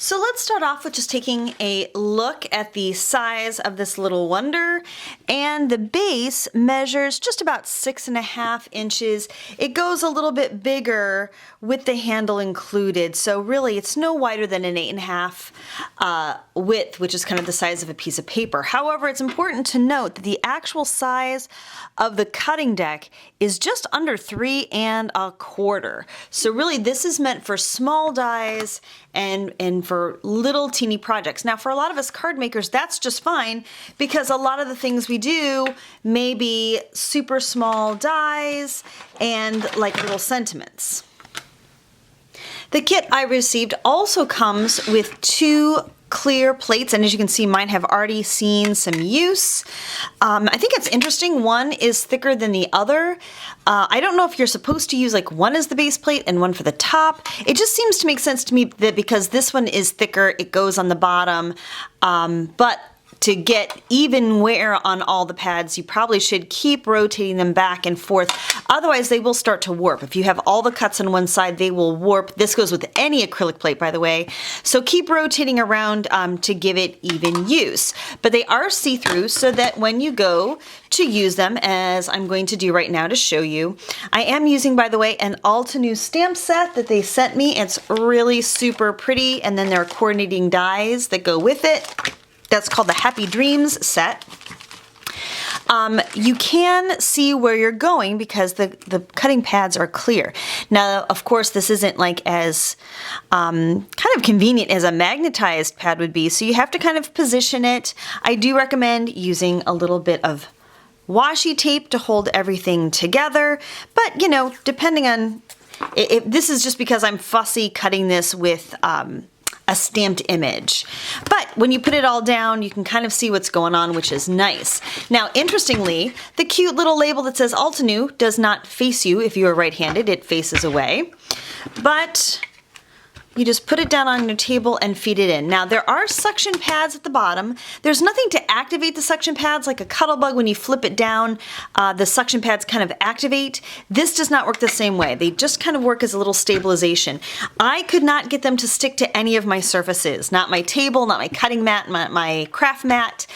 So let's start off with just taking a look at the size of this little wonder, and the base measures just about 6.5 inches. It goes a little bit bigger with the handle included, so really it's no wider than an 8.5 width, which is kind of the size of a piece of paper. However, it's important to note that the actual size of the cutting deck is just under 3.25. So really this is meant for small dies and for little teeny projects. Now for a lot of us card makers, that's just fine because a lot of the things we do may be super small dies and like little sentiments. The kit I received also comes with 2 clear plates, and as you can see, mine have already seen some use. I think it's interesting, one is thicker than the other. I don't know if you're supposed to use like one as the base plate and one for the top. It just seems to make sense to me that because this one is thicker, it goes on the bottom, but to get even wear on all the pads, you probably should keep rotating them back and forth. Otherwise, they will start to warp. If you have all the cuts on one side, they will warp. This goes with any acrylic plate, by the way. So keep rotating around to give it even use. But they are see-through so that when you go to use them, as I'm going to do right now to show you, I am using, by the way, an Altenew stamp set that they sent me. It's really super pretty, and then there are coordinating dies that go with it. That's called the Happy Dreams set. You can see where you're going because the cutting pads are clear. Now, of course, this isn't like as kind of convenient as a magnetized pad would be, so you have to kind of position it. I do recommend using a little bit of washi tape to hold everything together, but you know, depending on, this is just because I'm fussy cutting this with a stamped image. But when you put it all down, you can kind of see what's going on, which is nice. Now, interestingly, the cute little label that says Altenew does not face you if you are right-handed. It faces away. But you just put it down on your table and feed it in. Now, there are suction pads at the bottom. There's nothing to activate the suction pads, like a Cuttlebug. When you flip it down, the suction pads kind of activate. This does not work the same way. They just kind of work as a little stabilization. I could not get them to stick to any of my surfaces. Not my table, not my cutting mat, my craft mat.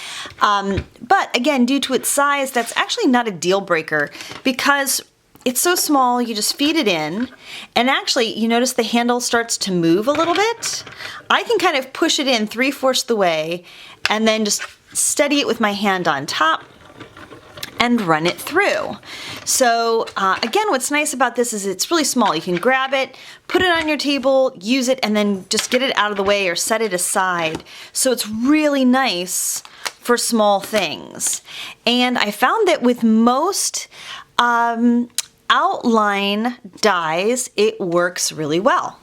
But again, due to its size, that's actually not a deal breaker because it's so small, you just feed it in, and actually you notice the handle starts to move a little bit. I can kind of push it in 3/4 the way and then just steady it with my hand on top and run it through. So again, what's nice about this is it's really small. You can grab it, put it on your table, use it, and then just get it out of the way or set it aside. So it's really nice for small things. And I found that with most outline dies, it works really well.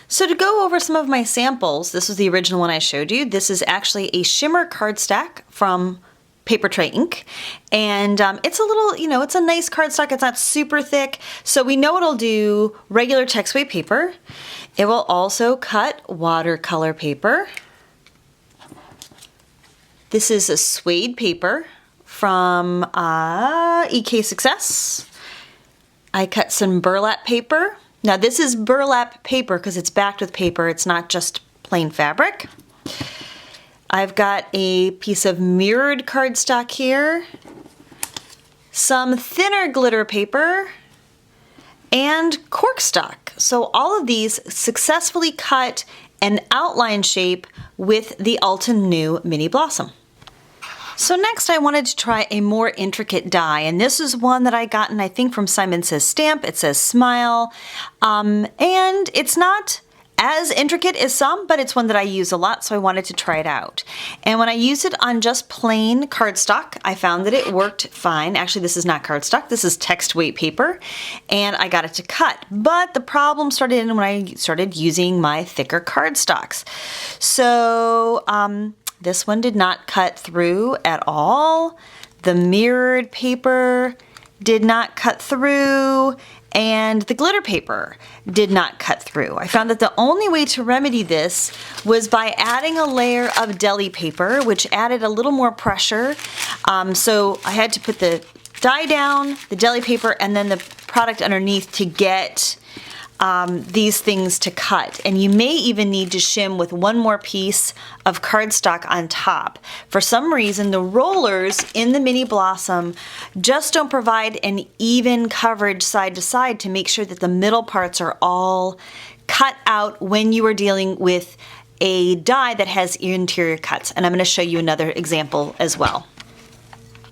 So to go over some of my samples, this was the original one I showed you. This is actually a shimmer cardstock from Paper Tray Ink. And it's a little, you know, it's a nice cardstock. It's not super thick. So we know it'll do regular text weight paper. It will also cut watercolor paper. This is a suede paper from EK Success. I cut some burlap paper. Now this is burlap paper because it's backed with paper. It's not just plain fabric. I've got a piece of mirrored cardstock here, some thinner glitter paper, and corkstock. So all of these successfully cut an outline shape with the Altenew Mini Blossom. So next I wanted to try a more intricate die, and this is one that I gotten, I think, from Simon Says Stamp. It says Smile, and it's not as intricate as some, but it's one that I use a lot, so I wanted to try it out. And when I used it on just plain cardstock, I found that it worked fine. Actually, this is not cardstock, this is text weight paper, and I got it to cut. But the problem started in when I started using my thicker cardstocks. So, this one did not cut through at all. The mirrored paper did not cut through, and the glitter paper did not cut through. I found that the only way to remedy this was by adding a layer of deli paper, which added a little more pressure. So I had to put the die down, the deli paper, and then the product underneath to get these things to cut, and you may even need to shim with one more piece of cardstock on top. For some reason, the rollers in the Mini Blossom just don't provide an even coverage side to side to make sure that the middle parts are all cut out when you are dealing with a die that has interior cuts. And I'm going to show you another example as well.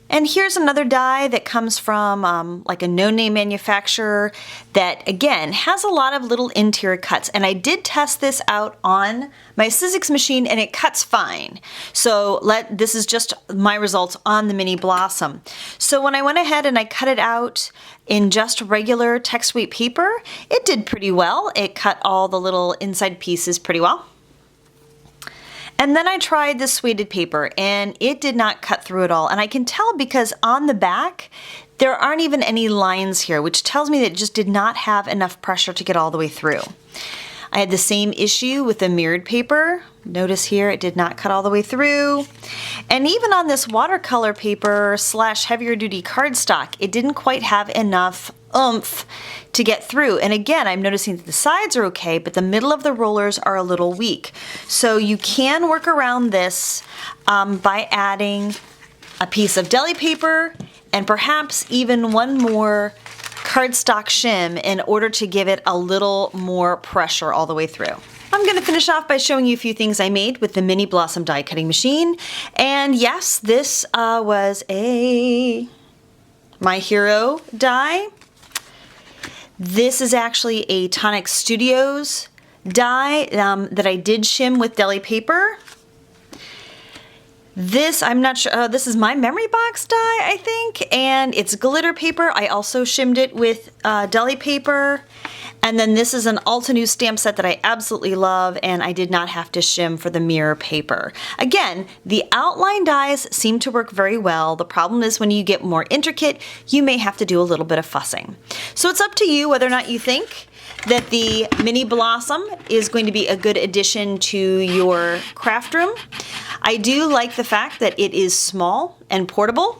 And here's another die that comes from like a no-name manufacturer that, again, has a lot of little interior cuts. And I did test this out on my Sizzix machine and it cuts fine. So this is just my results on the Mini Blossom. So when I went ahead and I cut it out in just regular text weight paper, it did pretty well. It cut all the little inside pieces pretty well. And then I tried this suede paper and it did not cut through at all. And I can tell because on the back, there aren't even any lines here, which tells me that it just did not have enough pressure to get all the way through. I had the same issue with the mirrored paper. Notice here it did not cut all the way through. And even on this watercolor paper / heavier duty cardstock, it didn't quite have enough oomph to get through. And again, I'm noticing that the sides are okay, but the middle of the rollers are a little weak. So you can work around this by adding a piece of deli paper and perhaps even one more cardstock shim in order to give it a little more pressure all the way through. I'm going to finish off by showing you a few things I made with the Mini Blossom die cutting machine. And yes, this was a My Hero die. This is actually a Tonic Studios die that I did shim with deli paper. This, I'm not sure, this is my memory box die, I think, and it's glitter paper. I also shimmed it with deli paper. And then this is an Altenew stamp set that I absolutely love, and I did not have to shim for the mirror paper. Again, the outline dies seem to work very well. The problem is when you get more intricate, you may have to do a little bit of fussing. So it's up to you whether or not you think that the Mini Blossom is going to be a good addition to your craft room. I do like the fact that it is small and portable.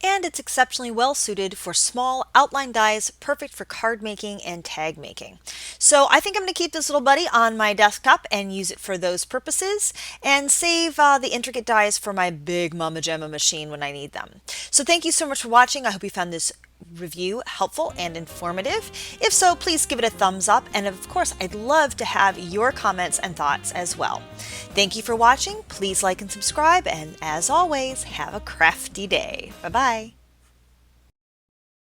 And it's exceptionally well suited for small outline dies, perfect for card making and tag making. So I think I'm going to keep this little buddy on my desktop and use it for those purposes and save the intricate dies for my big Mama Gemma machine when I need them. So thank you so much for watching. I hope you found this review helpful and informative. If so, please give it a thumbs up, and of course I'd love to have your comments and thoughts as well. Thank you for watching. Please like and subscribe, and as always, have a crafty day. Bye bye.